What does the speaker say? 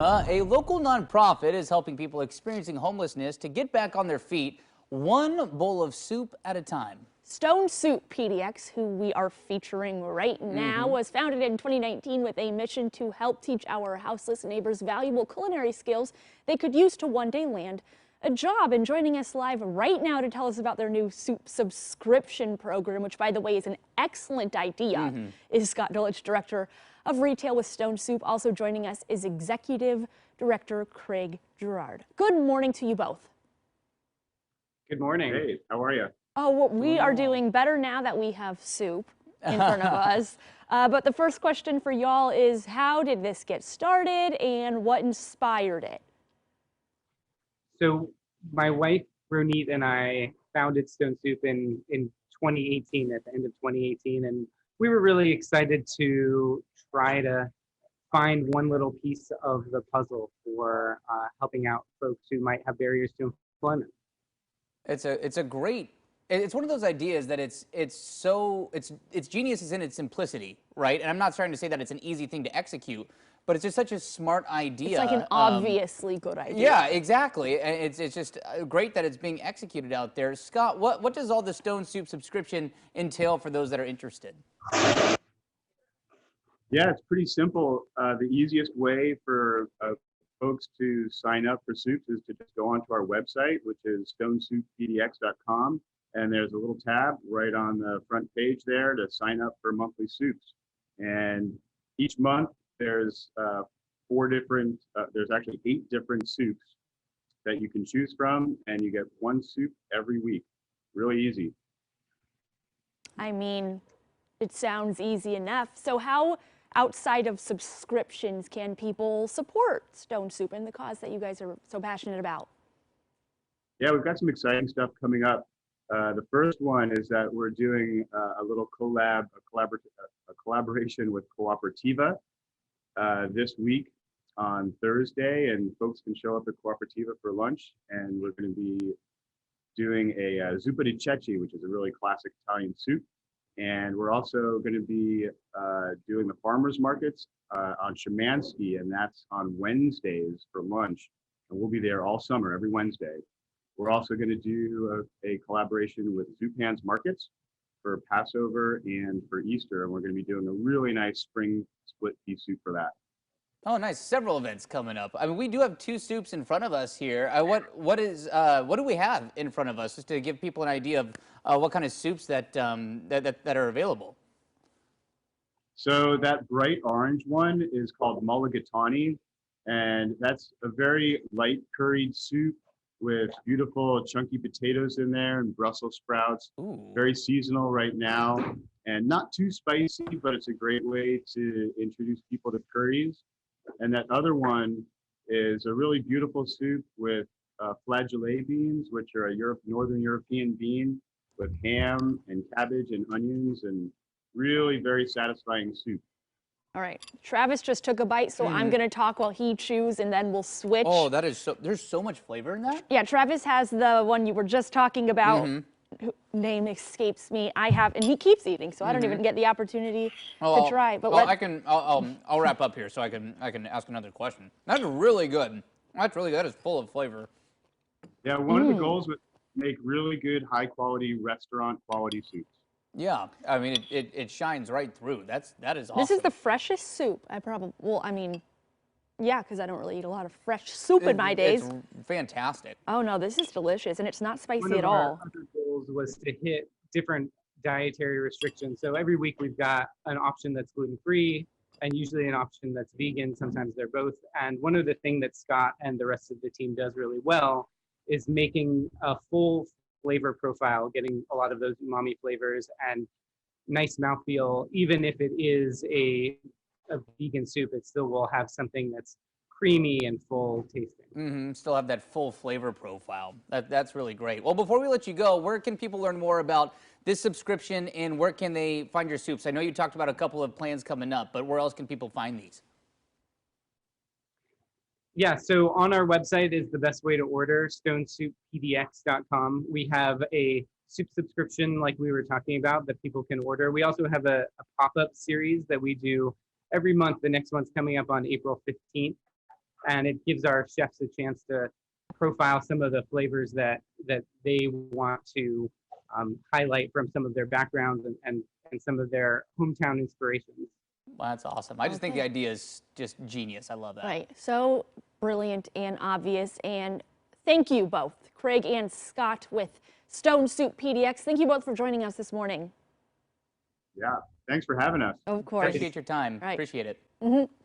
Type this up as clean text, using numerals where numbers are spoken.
A local nonprofit is helping people experiencing homelessness to get back on their feet, one bowl of soup at a time. Soup PDX, who we are featuring right now, was founded in 2019 with a mission to help teach our houseless neighbors valuable culinary skills they could use to one day land a job. And joining us live right now to tell us about their new soup subscription program, which, by the way, is an excellent idea, is Scott Dulwich, Director of Retail with Stone Soup. Also joining us is Executive Director Craig Gerard. Good morning to you both. Good morning. Hey, how are you? Oh, well, we are doing better now that we have soup in front of us. But the first question for y'all is, how did this get started and what inspired it? So my wife, Ronit, and I founded Stone Soup in 2018, at the end of 2018. And we were really excited to try to find one little piece of the puzzle for helping out folks who might have barriers to employment. It's one of those ideas that it's genius is in its simplicity, right? And I'm not trying to say that it's an easy thing to execute, but it's just such a smart idea. It's like an obviously good idea. Yeah, exactly. And it's just great that it's being executed out there. Scott, what does all the Stone Soup subscription entail for those that are interested? Yeah, it's pretty simple. The easiest way for folks to sign up for soups is to just go onto our website, which is stonesoupPDX.com. And there's a little tab right on the front page there to sign up for monthly soups. And each month there's there's actually 8 different soups that you can choose from, and you get one soup every week. Really easy. I mean, it sounds easy enough. So how, outside of subscriptions, can people support Stone Soup and the cause that you guys are so passionate about? Yeah, we've got some exciting stuff coming up. The first one is that we're doing a little collaboration with Cooperativa this week on Thursday, and folks can show up at Cooperativa for lunch, and we're going to be doing a zuppa di ceci, which is a really classic Italian soup. And we're also going to be doing the farmers markets on Shemansky, and that's on Wednesdays for lunch. And we'll be there all summer, every Wednesday. We're also going to do a collaboration with Zupan's Markets for Passover and for Easter. And we're going to be doing a really nice spring split pea soup for that. Oh, nice. Several events coming up. I mean, we do have 2 soups in front of us here. What do we have in front of us, just to give people an idea of what kind of soups that are available? So that bright orange one is called mulligatawny, and that's a very light curried soup with beautiful chunky potatoes in there and Brussels sprouts. Ooh. Very seasonal right now, and not too spicy, but it's a great way to introduce people to curries. And that other one is a really beautiful soup with flageolet beans, which are a Northern European bean, with ham and cabbage and onions, and really very satisfying soup. All right, Travis just took a bite, so I'm going to talk while he chews, and then we'll switch. Oh, that is there's so much flavor in that? Yeah, Travis has the one you were just talking about. Name escapes me. I have, and he keeps eating, so I don't even get the opportunity to try. But I'll wrap up here so I can ask another question. That's really good. That's really good. It's full of flavor. Yeah, one of the goals was to make really good, high quality, restaurant quality soups. Yeah, I mean it shines right through. That is awesome. This is the freshest soup I probably. Well, I mean, yeah, because I don't really eat a lot of fresh soup in my days. It's fantastic. Oh no, this is delicious, and it's not spicy One of at our all. other goals was to hit different dietary restrictions. So every week we've got an option that's gluten-free and usually an option that's vegan. Sometimes they're both. And one of the things that Scott and the rest of the team does really well is making a full flavor profile, getting a lot of those umami flavors and nice mouthfeel. Even if it is a vegan soup, it still will have something that's creamy and full tasting. Still have that full flavor profile. That's really great. Well, before we let you go, where can people learn more about this subscription, and where can they find your soups? I know you talked about a couple of plans coming up, but where else can people find these? Yeah, so on our website is the best way to order, stonesouppdx.com. We have a soup subscription like we were talking about that people can order. We also have a pop-up series that we do every month. The next one's coming up on April 15th. and it gives our chefs a chance to profile some of the flavors that they want to highlight from some of their backgrounds and some of their hometown inspirations. Well, that's awesome. I just think the idea is just genius. I love that. Right. So brilliant and obvious. And thank you both, Craig and Scott with Stone Soup PDX. Thank you both for joining us this morning. Yeah, thanks for having us. Of course. Appreciate your time. Right. Appreciate it.